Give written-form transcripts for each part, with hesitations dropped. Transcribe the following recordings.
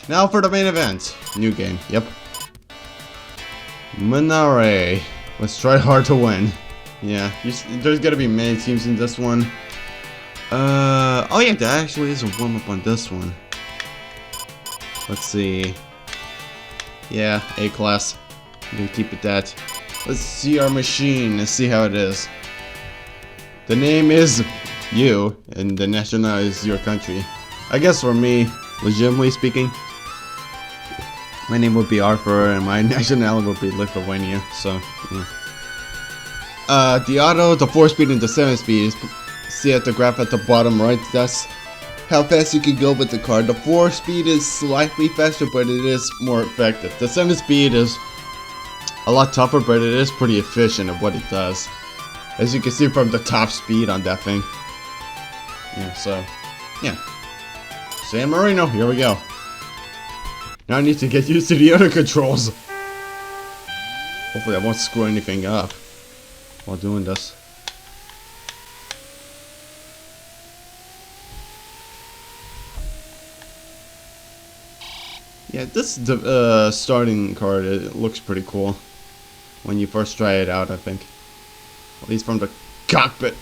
Now for the main event. New game. Yep. Minare. Let's try hard to win. Yeah, there's gotta be many teams in this one. Oh yeah, there actually is a warm-up on this one. Let's see. Yeah, A class. I'm gonna keep it that. Let's see our machine and see how it is. The name is you, and the national is your country. I guess for me, legitimately speaking, my name would be Arthur, and my nationality would be Lithuania. So, yeah. The auto, the 4-speed, and the 7-speed. See at the graph at the bottom right. That's how fast you can go with the car. The 4-speed is slightly faster, but it is more effective. The 7-speed is a lot tougher, but it is pretty efficient at what it does. As you can see from the top speed on that thing. Yeah, so, yeah. San Marino, here we go. Now I need to get used to the other controls. Hopefully I won't screw anything up while doing this. Yeah, this starting card, it looks pretty cool when you first try it out, I think. At least from the cockpit.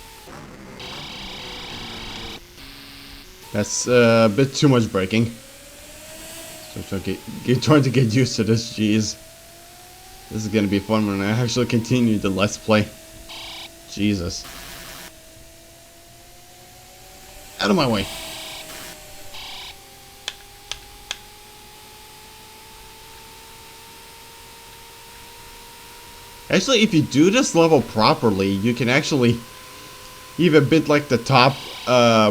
That's a bit too much braking. So trying to get used to this, jeez. This is gonna be fun when I actually continue the Let's Play. Jesus. Out of my way. Actually, if you do this level properly, you can actually even bit like the top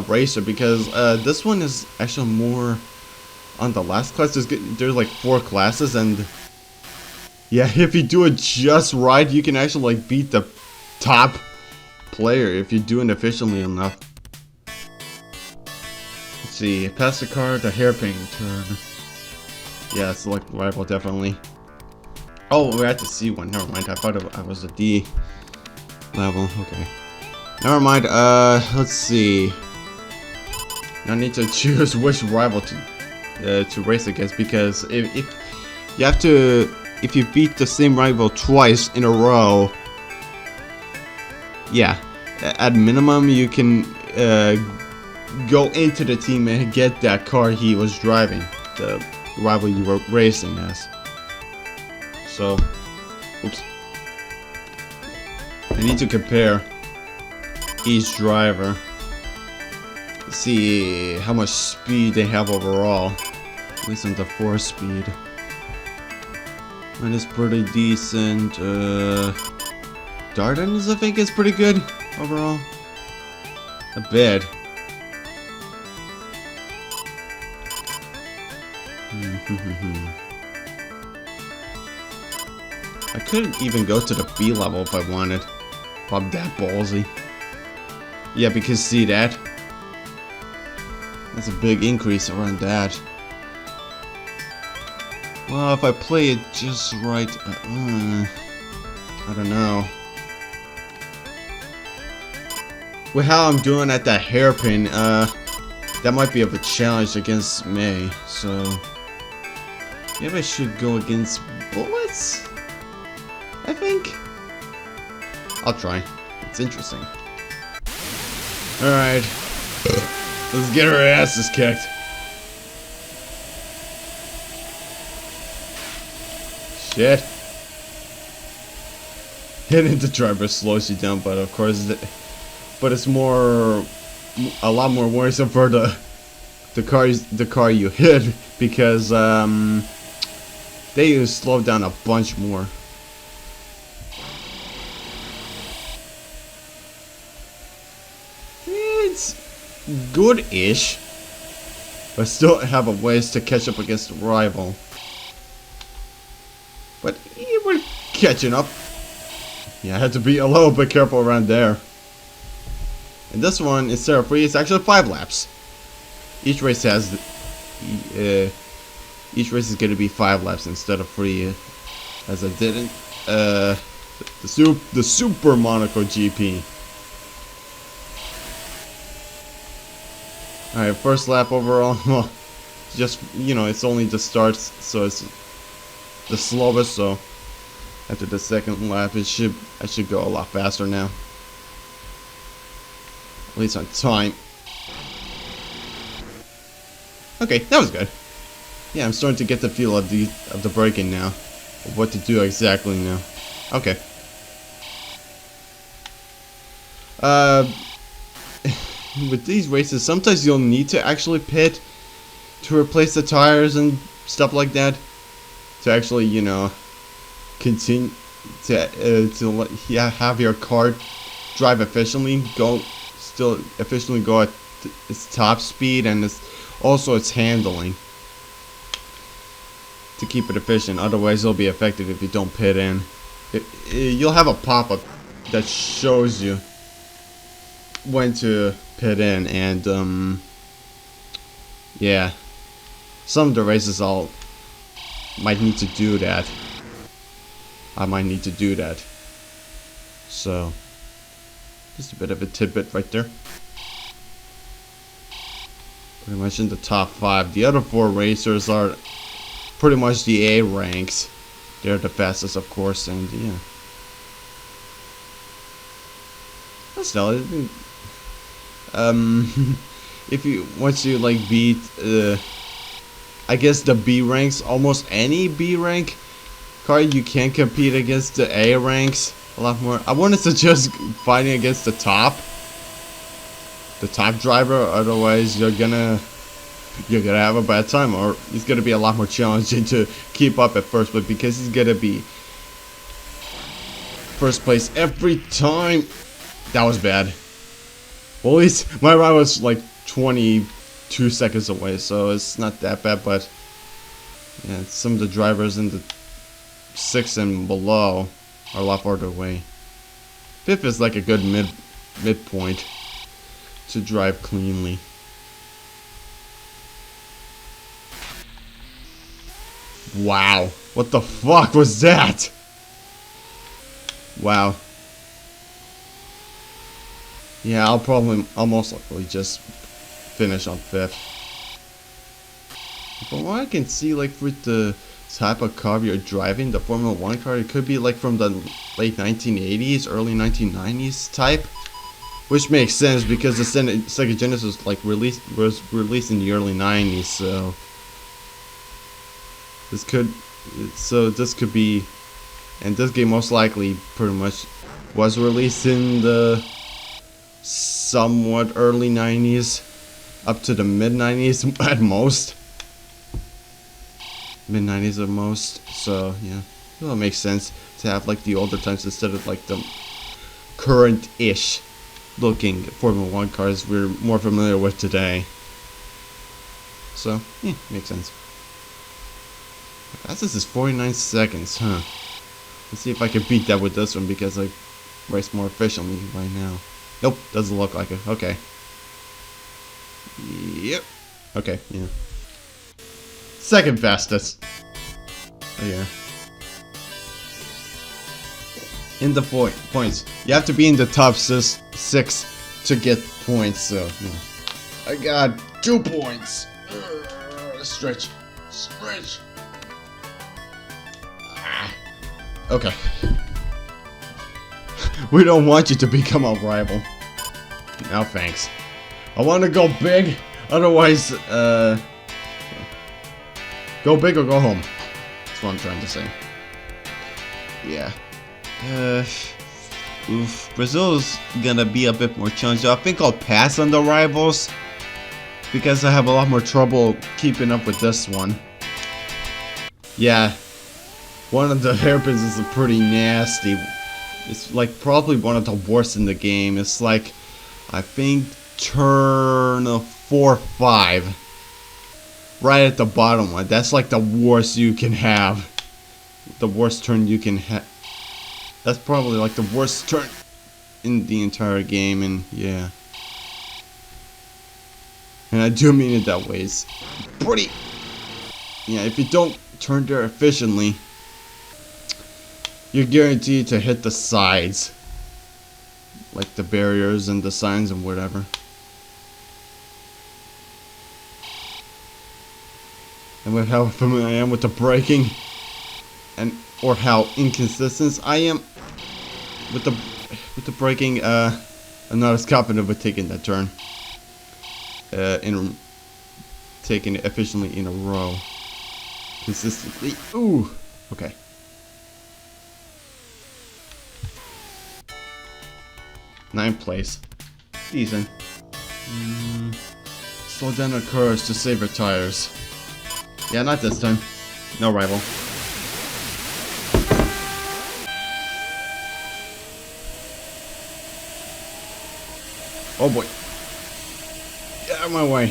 racer, because this one is actually more on the last class. There's like 4 classes, and yeah, if you do it just right, you can actually like beat the top player if you do it efficiently enough. Let's see, pass the car, the hairpin turn. Yeah, select rival definitely. Oh, we're at the C one. Never mind. I thought I was a D level. Okay. Never mind. Let's see. I need to choose which rival to race against, because if you have to, if you beat the same rival twice in a row, yeah, at minimum you can go into the team and get that car he was driving, the rival you were racing as. So, oops. I need to compare each driver. See how much speed they have overall. At least on the 4-speed. Mine is pretty decent. Darden's, I think, is pretty good overall. A bit. I could even go to the B level if I wanted. If I'm that ballsy. Yeah, because see that? That's a big increase around that. Well, if I play it just right, I don't know. With how I'm doing at that hairpin, that might be of a challenge against May, so maybe I should go against bullets? I think. I'll try. It's interesting. Alright. Let's get our asses kicked. Shit. Hitting the driver slows you down, but of course, but it's a lot more worrisome for the car you hit, because they slow down a bunch more. It's good-ish, but still have a ways to catch up against the rival. But we're catching up. Yeah, I had to be a little bit careful around there. And this one, instead of 3, it's actually 5 laps. Each race has, each race is going to be 5 laps instead of 3, as I didn't. The Super Monaco GP. Alright, first lap overall. Well, just, you know, it's only the start, so it's the slowest. So after the second lap, I should go a lot faster now, at least on time. Okay, that was good. Yeah, I'm starting to get the feel of the braking now, of what to do exactly now. Okay. With these races, sometimes you'll need to actually pit to replace the tires and stuff like that, to actually, you know, continue to have your car drive efficiently, still efficiently go at its top speed, and also its handling, to keep it efficient. Otherwise, it'll be affected if you don't pit in. You'll have a pop-up that shows you when to pit in, and yeah, some of the races might need to do that. I might need to do that. So just a bit of a tidbit right there. Pretty much in the top 5. The other 4 racers are pretty much the A ranks. They're the fastest, of course, and yeah. But still, if you once you like beat, I guess the B ranks, almost any B rank car, you can compete against the A ranks a lot more. I wouldn't suggest fighting against the top driver, otherwise you're gonna have a bad time, or it's gonna be a lot more challenging to keep up at first. But because he's gonna be first place every time, that was bad. Well, at least my ride was like 22 seconds away, so it's not that bad. But yeah, some of the drivers in the 6 and below are a lot farther away. 5th is like a good midpoint to drive cleanly. Wow, what the fuck was that? Wow. Yeah, I'll most likely just finish on 5th. From what I can see, like with the type of car you're driving, the Formula 1 car, it could be like from the late 1980s, early 1990s type. Which makes sense because the Sega Genesis was released in the early 90s, so this could be, and this game most likely pretty much was released in the somewhat early 90s up to the mid 90s at most. Mid 90s at most, so yeah, well, it makes sense to have like the older times instead of like the current-ish looking Formula 1 cars we're more familiar with today. So, yeah, makes sense. Fastest is 49 seconds, huh? Let's see if I can beat that with this one because I race more efficiently right now. Nope, doesn't look like it. Okay. Yep. Okay, yeah. Second fastest. Oh, yeah. In the points. You have to be in the top 6 to get points, so yeah. I got 2 points. Stretch. Okay. We don't want you to become a rival. No thanks. I want to go big, otherwise, go big or go home. That's what I'm trying to say. Yeah. Brazil's gonna be a bit more challenging. I think I'll pass on the rivals because I have a lot more trouble keeping up with this one. Yeah, one of the hairpins is pretty nasty. It's like probably one of the worst in the game. It's like, I think turn 4 or 5, right at the bottom one. That's like the worst you can have. The worst turn you can have. That's probably like the worst turn in the entire game, and yeah. And I do mean it that way. It's pretty... Yeah, if you don't turn there efficiently, you're guaranteed to hit the sides. Like the barriers and the signs and whatever. and with how familiar I am with the braking, and or how inconsistent I am with the braking, I'm not as confident with taking that turn, in taking it efficiently in a row, consistently. Ooh, okay. Ninth place, decent. Slow down the cars to save your tires. Yeah, not this time. No rival. Oh boy. Get out of my way.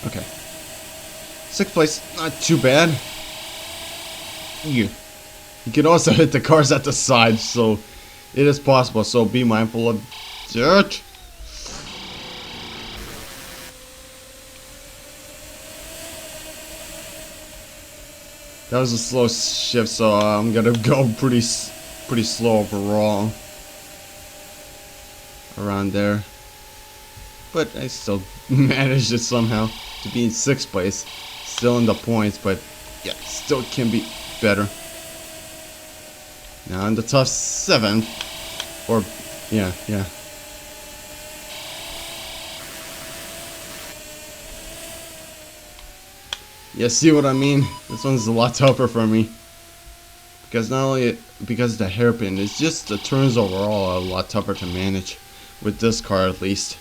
Okay. Sixth place, not too bad. You can also hit the cars at the side, so it is possible, so be mindful of dirt. That was a slow shift, so I'm gonna go pretty slow overall around there. But I still managed it somehow to be in 6th place, still in the points, but yeah, still can be better. Now in the top 7th, or yeah. Yeah, see what I mean? This one's a lot tougher for me. Because not only because the hairpin, it's just the turns overall are a lot tougher to manage. With this car at least.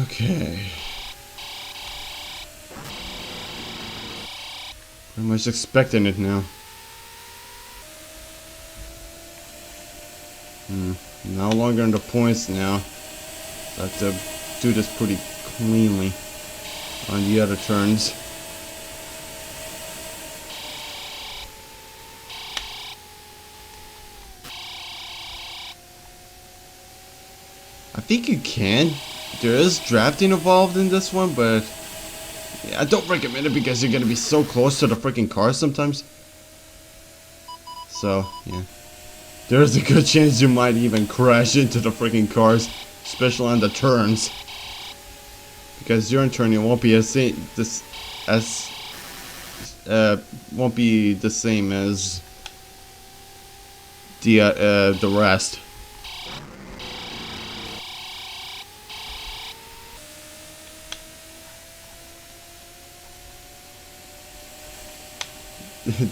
Okay. Pretty much expecting it now. No longer in the points now. So I have to do this pretty cleanly on the other turns. I think you can. There is drafting involved in this one, but yeah, I don't recommend it because you're gonna be so close to the freaking car sometimes. So, yeah. There's a good chance you might even crash into the freaking cars, especially on the turns. Because your turning won't be won't be the same as the rest.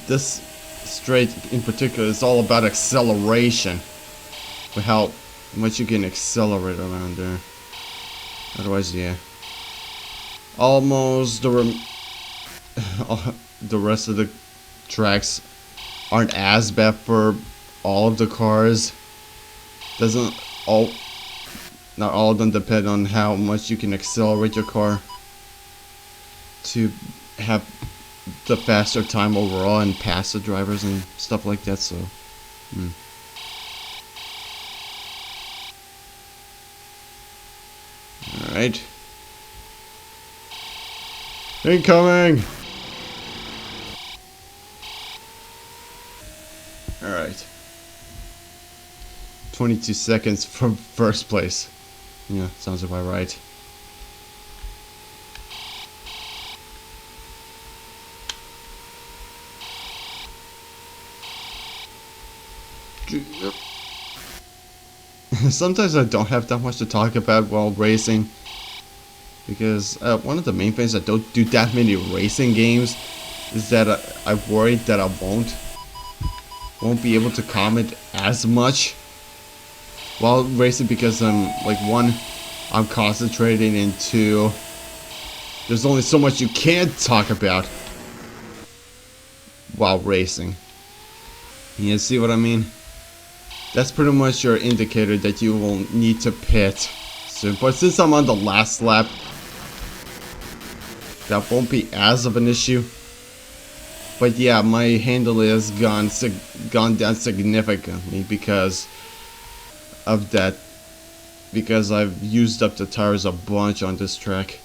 This straight in particular is all about acceleration, with how much you can accelerate around there. Otherwise, yeah, almost the rest of the tracks aren't as bad for all of the cars. Not all of them depend on how much you can accelerate your car to have the faster time overall and pass the drivers and stuff like that, so Alright. Incoming! Alright. 22 seconds from first place. Yeah, sounds about right. Sometimes I don't have that much to talk about while racing, because one of the main things I don't do that many racing games is that I worry that I won't be able to comment as much while racing, because I'm like, one, I'm concentrating, and two, there's only so much you can talk about while racing. You see what I mean? That's pretty much your indicator that you will need to pit soon. But since I'm on the last lap, that won't be as of an issue. But yeah, my handle has gone down significantly because of that. Because I've used up the tires a bunch on this track.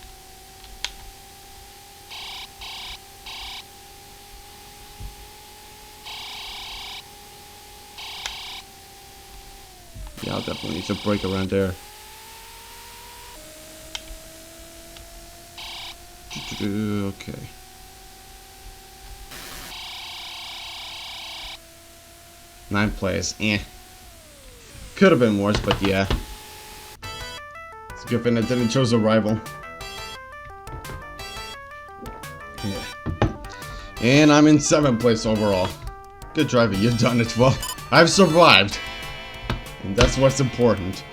Yeah, I'll definitely need to break around there. Okay. Ninth place. Could have been worse, but yeah. It's a good thing I didn't choose a rival. Yeah. And I'm in 7th place overall. Good driving, you've done it well. I've survived. And that's what's important.